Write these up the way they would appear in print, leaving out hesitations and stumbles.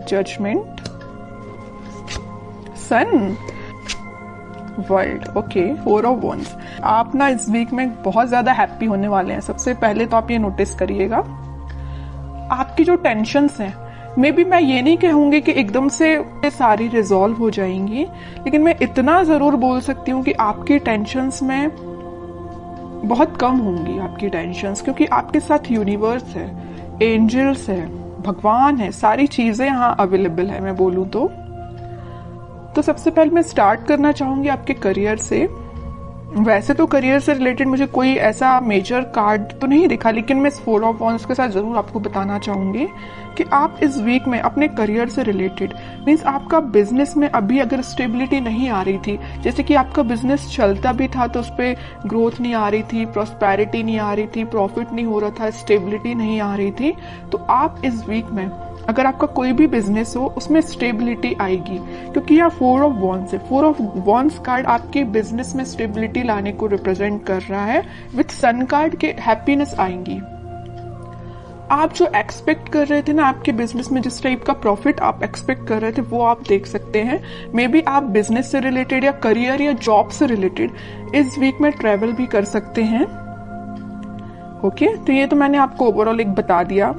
Judgement, sun, world. Okay, 4 of wands. आप ना इस वीक में बहुत ज्यादा हैप्पी होने वाले हैं। सबसे पहले तो आप ये नोटिस करिएगा, आपकी जो टेंशन्स हैं, मे बी मैं ये नहीं कहूंगी कि एकदम से सारी रिजॉल्व हो जाएंगी, लेकिन मैं इतना जरूर बोल सकती हूँ कि आपकी टेंशन्स में बहुत कम होंगी आपकी टेंशन्स, क्योंकि आपके साथ यूनिवर्स है, एंजल्स है, भगवान है, सारी चीजें यहाँ अवेलेबल है मैं बोलूँ तो सबसे पहले मैं स्टार्ट करना चाहूंगी आपके करियर से। वैसे तो करियर से रिलेटेड मुझे कोई ऐसा मेजर कार्ड तो नहीं दिखा, लेकिन मैं इस 4 ऑफ वंड्स के साथ जरूर आपको बताना चाहूंगी कि आप इस वीक में अपने करियर से रिलेटेड, मीन्स आपका बिजनेस में अभी अगर स्टेबिलिटी नहीं आ रही थी, जैसे कि आपका बिजनेस चलता भी था तो उस पर ग्रोथ नहीं आ रही थी, प्रॉस्पेरिटी नहीं आ रही थी, प्रॉफिट नहीं हो रहा था, स्टेबिलिटी नहीं आ रही थी, तो आप इस वीक में अगर आपका कोई भी बिजनेस हो उसमें स्टेबिलिटी आएगी, क्योंकि यह 4 ऑफ वंड्स है। 4 ऑफ वंड्स कार्ड आपके बिजनेस में स्टेबिलिटी लाने को रिप्रेजेंट कर रहा है। विथ सन कार्ड के हैप्पीनेस आएंगी। आप जो एक्सपेक्ट कर रहे थे ना आपके बिजनेस में, जिस टाइप का प्रॉफिट आप एक्सपेक्ट कर रहे थे वो आप देख सकते हैं। मे बी आप बिजनेस से रिलेटेड या करियर या जॉब से रिलेटेड इस वीक में ट्रेवल भी कर सकते हैं। ओके, तो ये तो मैंने आपको ओवरऑल एक बता दिया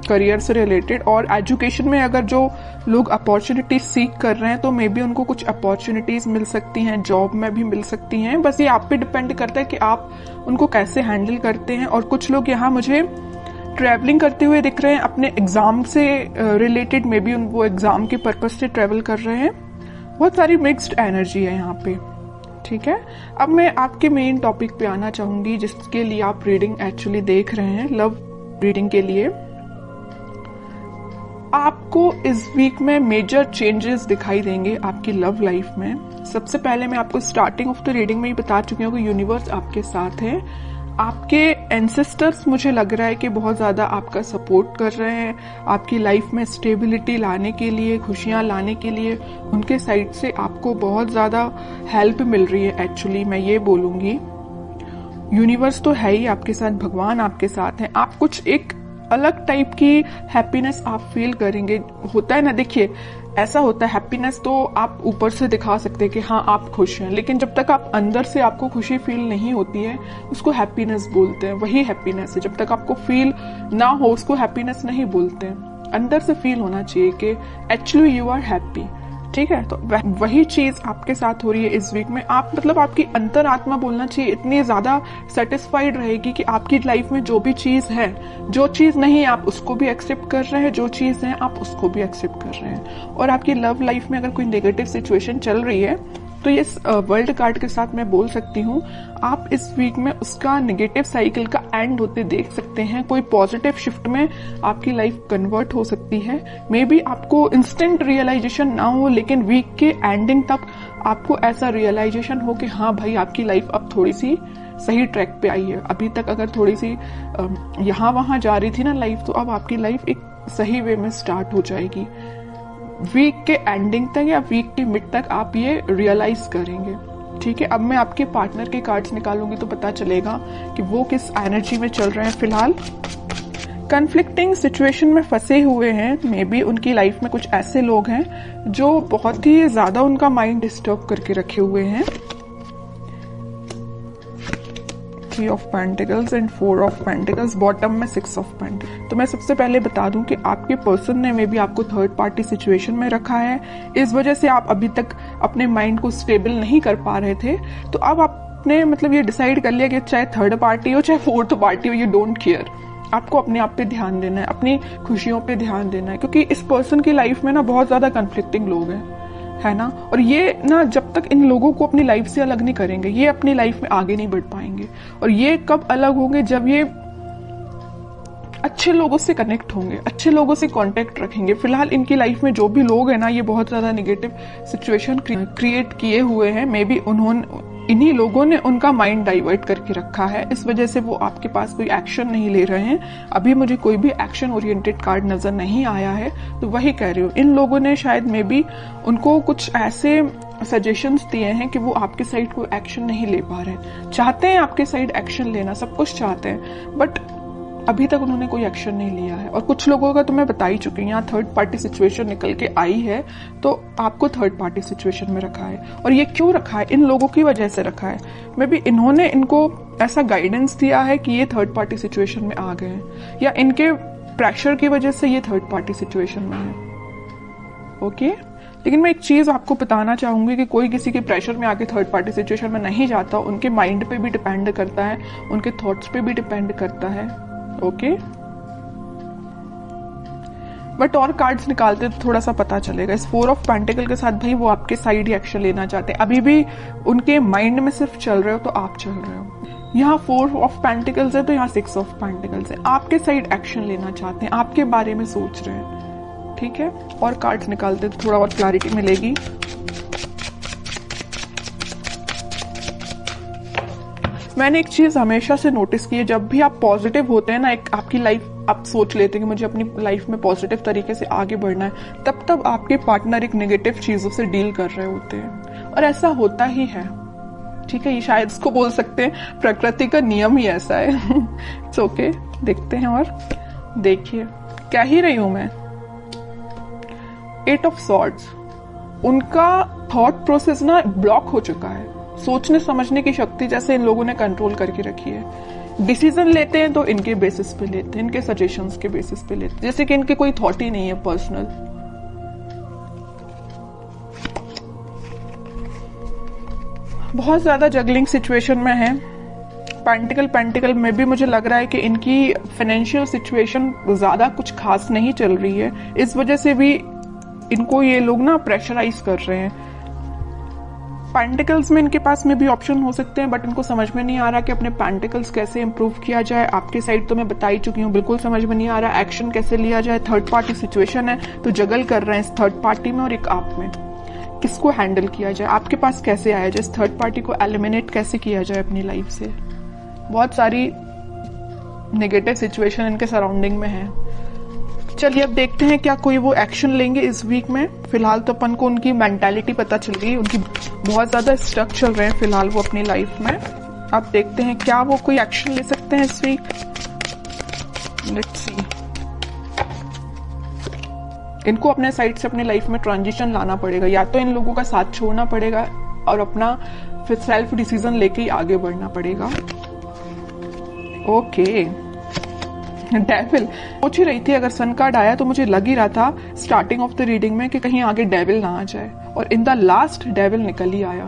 करियर से रिलेटेड। और एजुकेशन में अगर जो लोग अपॉर्चुनिटीज सीख कर रहे हैं तो मे बी उनको कुछ अपॉर्चुनिटीज मिल सकती हैं, जॉब में भी मिल सकती हैं। बस ये आप पे डिपेंड करता है कि आप उनको कैसे हैंडल करते हैं। और कुछ लोग यहाँ मुझे ट्रैवलिंग करते हुए दिख रहे हैं अपने एग्जाम से रिलेटेड, मे बी वो एग्जाम के पर्पज से ट्रैवल कर रहे हैं। बहुत सारी मिक्स्ड एनर्जी है यहाँ पे, ठीक है। अब मैं आपके मेन टॉपिक पे आना चाहूंगी जिसके लिए आप रीडिंग एक्चुअली देख रहे हैं, लव रीडिंग के लिए। आपको इस वीक में मेजर चेंजेस दिखाई देंगे आपकी लव लाइफ में। सबसे पहले मैं आपको स्टार्टिंग ऑफ द रीडिंग में ही बता चुकी हूँ कि यूनिवर्स आपके साथ है। आपके एंसेस्टर्स मुझे लग रहा है कि बहुत ज्यादा आपका सपोर्ट कर रहे हैं, आपकी लाइफ में स्टेबिलिटी लाने के लिए, खुशियां लाने के लिए उनके साइड से आपको बहुत ज्यादा हेल्प मिल रही है। एक्चुअली मैं ये बोलूंगी यूनिवर्स तो है ही आपके साथ, भगवान आपके साथ है। आप कुछ एक अलग टाइप की हैप्पीनेस आप फील करेंगे। होता है ना, देखिए ऐसा होता है, हैप्पीनेस तो आप ऊपर से दिखा सकते हैं कि हाँ आप खुश हैं, लेकिन जब तक आप अंदर से आपको खुशी फील नहीं होती है उसको हैप्पीनेस बोलते हैं। वही हैप्पीनेस है, जब तक आपको फील ना हो उसको हैप्पीनेस नहीं बोलते हैं। अंदर से फील होना चाहिए कि एक्चुअली यू आर हैप्पी, ठीक है। तो वही चीज आपके साथ हो रही है इस वीक में। आप मतलब आपकी अंतरात्मा बोलना चाहिए इतनी ज्यादा सेटिस्फाइड रहेगी कि आपकी लाइफ में जो भी चीज है, जो चीज नहीं आप उसको भी एक्सेप्ट कर रहे हैं, जो चीज है आप उसको भी एक्सेप्ट कर रहे हैं। और आपकी लव लाइफ में अगर कोई नेगेटिव सिचुएशन चल रही है तो ये वर्ल्ड कार्ड के साथ मैं बोल सकती हूँ आप इस वीक में उसका नेगेटिव साइकिल का एंड होते देख सकते हैं। कोई पॉजिटिव शिफ्ट में आपकी लाइफ कन्वर्ट हो सकती है। मे बी आपको इंस्टेंट रियलाइजेशन ना हो, लेकिन वीक के एंडिंग तक आपको ऐसा रियलाइजेशन हो कि हाँ भाई आपकी लाइफ अब थोड़ी सी सही ट्रैक पे आई है। अभी तक अगर थोड़ी सी यहाँ वहां जा रही थी ना लाइफ, तो अब आपकी लाइफ एक सही वे में स्टार्ट हो जाएगी। वीक के एंडिंग तक या वीक के मिड तक आप ये रियलाइज करेंगे, ठीक है। अब मैं आपके पार्टनर के कार्ड्स निकालूंगी तो पता चलेगा कि वो किस एनर्जी में चल रहे हैं फिलहाल। कन्फ्लिक्टिंग सिचुएशन में फंसे हुए हैं। मे बी उनकी लाइफ में कुछ ऐसे लोग हैं जो बहुत ही ज्यादा उनका माइंड डिस्टर्ब करके रखे हुए हैं। 3 of pentacles and 4 of pentacles, bottom में 6 ऑफ पेंटिकल्स। तो मैं सबसे पहले बता दूं कि आपके पर्सन ने मे बी आपको थर्ड पार्टी सिचुएशन में रखा है। इस वजह से आप अभी तक अपने माइंड को स्टेबल नहीं कर पा रहे थे। तो अब आपने मतलब ये डिसाइड कर लिया कि चाहे थर्ड पार्टी हो चाहे फोर्थ पार्टी हो, यू डोंट केयर। आपको अपने आप पे ध्यान देना है, अपनी खुशियों पे ध्यान देना है, क्योंकि इस पर्सन की लाइफ में ना बहुत ज्यादा कन्फ्लिक्टिंग लोग हैं, है ना। और ये ना जब तक इन लोगों को अपनी लाइफ से अलग नहीं करेंगे ये अपनी लाइफ में आगे नहीं बढ़ पाएंगे। और ये कब अलग होंगे, जब ये अच्छे लोगों से कनेक्ट होंगे, अच्छे लोगों से कांटेक्ट रखेंगे। फिलहाल इनकी लाइफ में जो भी लोग हैं ना, ये बहुत ज्यादा नेगेटिव सिचुएशन क्रिएट किए हुए हैं। मे बी इन्हीं लोगों ने उनका माइंड डाइवर्ट करके रखा है, इस वजह से वो आपके पास कोई एक्शन नहीं ले रहे हैं। अभी मुझे कोई भी एक्शन ओरिएंटेड कार्ड नजर नहीं आया है, तो वही कह रही हूँ इन लोगों ने शायद मे बी उनको कुछ ऐसे सजेशंस दिए हैं कि वो आपके साइड कोई एक्शन नहीं ले पा रहे हैं। चाहते हैं आपके साइड एक्शन लेना, सब कुछ चाहते हैं, बट अभी तक उन्होंने कोई एक्शन नहीं लिया है। और कुछ लोगों का तो मैं बता ही चुकी हूँ, यहाँ थर्ड पार्टी सिचुएशन निकल के आई है, तो आपको थर्ड पार्टी सिचुएशन में रखा है। और ये क्यों रखा है? इन लोगों की वजह से रखा है। मे बी इन्होंने इनको ऐसा गाइडेंस दिया है कि ये थर्ड पार्टी सिचुएशन में आ गए हैं, या इनके प्रेशर की वजह से ये थर्ड पार्टी सिचुएशन में है। ओके, लेकिन मैं एक चीज आपको बताना चाहूंगी कि कोई किसी के प्रेशर में आके थर्ड पार्टी सिचुएशन में नहीं जाता। उनके माइंड पे भी डिपेंड करता है, उनके थॉट्स पे भी डिपेंड करता है। ओके, बट और कार्ड्स निकालते तो थोड़ा सा पता चलेगा। इस 4 ऑफ पेंटिकल के साथ भाई वो आपके साइड ही एक्शन लेना चाहते हैं। अभी भी उनके माइंड में सिर्फ चल रहे हो तो आप चल रहे हो। यहाँ 4 ऑफ पेंटिकल्स है तो यहाँ 6 ऑफ पेंटिकल्स है। आपके साइड एक्शन लेना चाहते हैं, आपके बारे में सोच रहे हैं। ठीक है, और कार्ड्स निकालते तो थोड़ा और क्लैरिटी मिलेगी। मैंने एक चीज हमेशा से नोटिस की है, जब भी आप पॉजिटिव होते हैं ना, एक आपकी लाइफ आप सोच लेते हैं कि मुझे अपनी लाइफ में पॉजिटिव तरीके से आगे बढ़ना है, तब आपके पार्टनर एक नेगेटिव चीजों से डील कर रहे होते हैं। और ऐसा होता ही है। ठीक है, ये शायद इसको बोल सकते हैं प्रकृति का नियम ही ऐसा है। इट्स ओके, देखते हैं। और देखिए क्या ही रही हूं मैं। 8 ऑफ सॉर्ड्स, उनका थॉट प्रोसेस ना ब्लॉक हो चुका है। सोचने समझने की शक्ति जैसे इन लोगों ने कंट्रोल करके रखी है। डिसीजन लेते हैं तो इनके बेसिस पे लेते हैं, इनके सजेशंस के बेसिस पे लेते हैं, जैसे कि इनके कोई थॉट ही नहीं है पर्सनल। बहुत ज्यादा जगलिंग सिचुएशन में है। पेंटिकल में भी मुझे लग रहा है कि इनकी फाइनेंशियल सिचुएशन ज्यादा कुछ खास नहीं चल रही है। इस वजह से भी इनको ये लोग ना प्रेशराइज कर रहे हैं। पेंटिकल्स में इनके पास में भी ऑप्शन हो सकते हैं, बट इनको समझ में नहीं आ रहा कि अपने पेंटिकल्स कैसे इंप्रूव किया जाए। आपके साइड तो मैं बता ही चुकी हूँ, बिल्कुल समझ में नहीं आ रहा एक्शन कैसे लिया जाए। थर्ड पार्टी सिचुएशन है तो जगल कर रहे हैं इस थर्ड पार्टी में और एक आप में। किसको हैंडल किया जाए, आपके पास कैसे आया जाए, इस थर्ड पार्टी को एलिमिनेट कैसे किया जाए अपनी लाइफ से। बहुत सारी नेगेटिव सिचुएशन इनके सराउंडिंग में है। चलिए अब देखते हैं क्या कोई वो एक्शन लेंगे इस वीक में। फिलहाल तो अपन को उनकी मेंटालिटी पता चल गई, उनकी बहुत ज्यादा स्टक चल रहे हैं फिलहाल वो अपनी लाइफ में। अब देखते हैं क्या वो कोई एक्शन ले सकते हैं इस वीक। Let's see. इनको अपने साइड से अपने लाइफ में ट्रांजिशन लाना पड़ेगा, या तो इन लोगों का साथ छोड़ना पड़ेगा और अपना फिर सेल्फ डिसीजन लेके ही आगे बढ़ना पड़ेगा। ओके, डेविल सोच ही रही थी, अगर सन कार्ड आया तो मुझे लग ही रहा था स्टार्टिंग ऑफ द रीडिंग में कि कहीं आगे डेविल ना आ जाए, और इन द लास्ट डेविल निकल ही आया।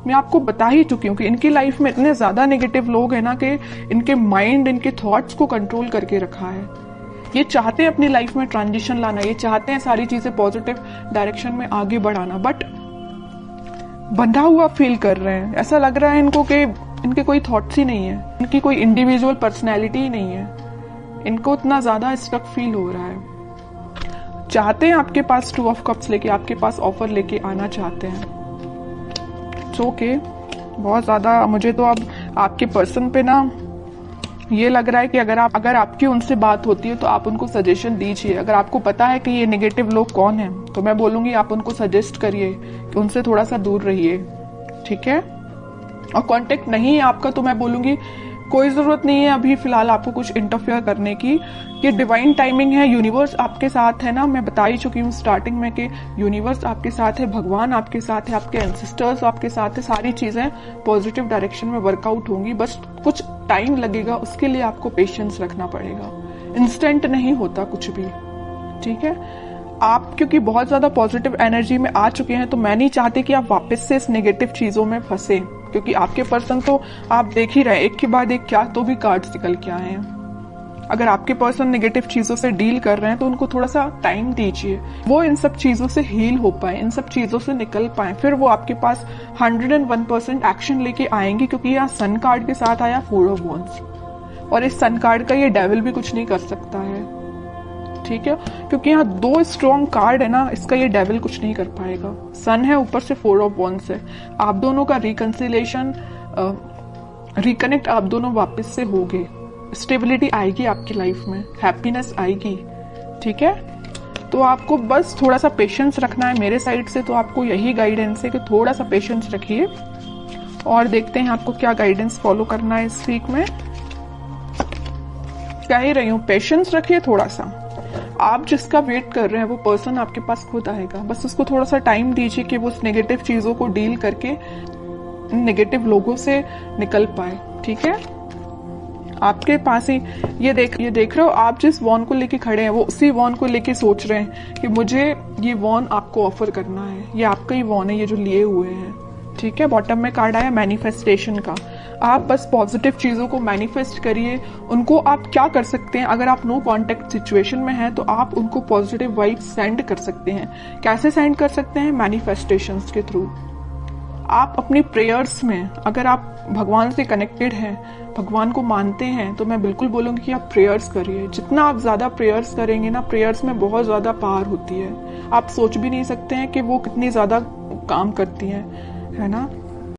मैं आपको बता ही चुकी हूँ कि इनकी लाइफ में इतने ज्यादा नेगेटिव लोग हैं ना कि इनके माइंड, इनके थॉट्स को कंट्रोल करके रखा है। ये चाहते हैं अपनी लाइफ में ट्रांजिशन लाना, ये चाहते हैं सारी चीजें पॉजिटिव डायरेक्शन में आगे बढ़ाना, बट बंधा हुआ फील कर रहे हैं। ऐसा लग रहा है इनको कि इनके कोई थॉट्स ही नहीं है, इनकी कोई इंडिविजुअल पर्सनैलिटी ही नहीं है। इनको इतना ज्यादा स्टक फील हो रहा है। चाहते हैं आपके पास 2 ऑफ कप्स लेके, आपके पास ऑफर लेके आना चाहते हैं। ओके, बहुत ज्यादा मुझे तो अब आपके पर्सन पे ना ये लग रहा है कि अगर आपकी उनसे बात होती है तो आप उनको सजेशन दीजिए। अगर आपको पता है कि ये नेगेटिव लोग कौन हैं तो मैं बोलूंगी आप उनको सजेस्ट करिए कि उनसे थोड़ा सा दूर रहिए। ठीक है, और कांटेक्ट नहीं है आपका तो मैं बोलूंगी कोई जरूरत नहीं है अभी फिलहाल आपको कुछ इंटरफेयर करने की। ये डिवाइन टाइमिंग है, यूनिवर्स आपके साथ है ना। मैं बता ही चुकी हूँ स्टार्टिंग में कि यूनिवर्स आपके साथ है, भगवान आपके साथ है, आपके एंसेस्टर्स आपके साथ है। सारी चीजें पॉजिटिव डायरेक्शन में वर्कआउट होंगी, बस कुछ टाइम लगेगा, उसके लिए आपको पेशेंस रखना पड़ेगा। इंस्टेंट नहीं होता कुछ भी। ठीक है, आप क्योंकि बहुत ज्यादा पॉजिटिव एनर्जी में आ चुके हैं तो मैं नहीं चाहती कि आप वापस से इस नेगेटिव चीजों में फंसे, क्योंकि आपके पर्सन तो आप देख ही रहे एक के बाद एक क्या तो भी कार्ड्स निकल के आए हैं। अगर आपके पर्सन नेगेटिव चीजों से डील कर रहे हैं तो उनको थोड़ा सा टाइम दीजिए, वो इन सब चीजों से हील हो पाए, इन सब चीजों से निकल पाए, फिर वो आपके पास 101% एक्शन लेके आएंगे। क्योंकि यहाँ सन कार्ड के साथ आया 4 ऑफ वॉन्ड्स, और इस सन कार्ड का ये डेविल भी कुछ नहीं कर सकता है। ठीक है, क्योंकि यहाँ 2 स्ट्रॉन्ग कार्ड है ना, इसका ये डेविल कुछ नहीं कर पाएगा। सन है, ऊपर से 4 ऑफ वॉन्ड्स है। आप दोनों का रिकंसिलेशन, रिकनेक्ट आप दोनों वापस से होगे, स्टेबिलिटी आएगी आपकी लाइफ में, हैप्पीनेस आएगी। ठीक है, तो आपको बस थोड़ा सा पेशेंस रखना है मेरे साइड से। तो आपको यही गाइडेंस है कि थोड़ा सा पेशेंस रखिए, और देखते हैं आपको क्या गाइडेंस फॉलो करना है इस वीक में। कह ही रही हूँ, पेशेंस रखिए थोड़ा सा। आप जिसका वेट कर रहे हैं वो पर्सन आपके पास खुद आएगा, बस उसको थोड़ा सा टाइम दीजिए कि वो उस नेगेटिव चीजों को डील करके नेगेटिव लोगों से निकल पाए। ठीक है, आपके पास ही ये देख रहे हो, आप जिस वॉन को लेके खड़े हैं वो उसी वॉन को लेके सोच रहे हैं कि मुझे ये वॉन आपको ऑफर करना है, ये आपका ही वॉन है ये जो लिए हुए हैं। ठीक है, बॉटम में कार्ड आया मैनिफेस्टेशन का। आप बस पॉजिटिव चीजों को मैनिफेस्ट करिए। उनको आप क्या कर सकते हैं, अगर आप नो कांटेक्ट सिचुएशन में हैं तो आप उनको पॉजिटिव वाइब्स सेंड कर सकते हैं। कैसे सेंड कर सकते हैं? मैनिफेस्टेशंस के थ्रू। आप अपनी प्रेयर्स में, अगर आप भगवान से कनेक्टेड हैं, भगवान को मानते हैं, तो मैं बिल्कुल बोलूंगी कि आप प्रेयर्स करिए। जितना आप ज्यादा प्रेयर्स करेंगे ना, प्रेयर्स में बहुत ज्यादा पावर होती है। आप सोच भी नहीं सकते हैं कि वो कितनी ज्यादा काम करती हैं, है ना।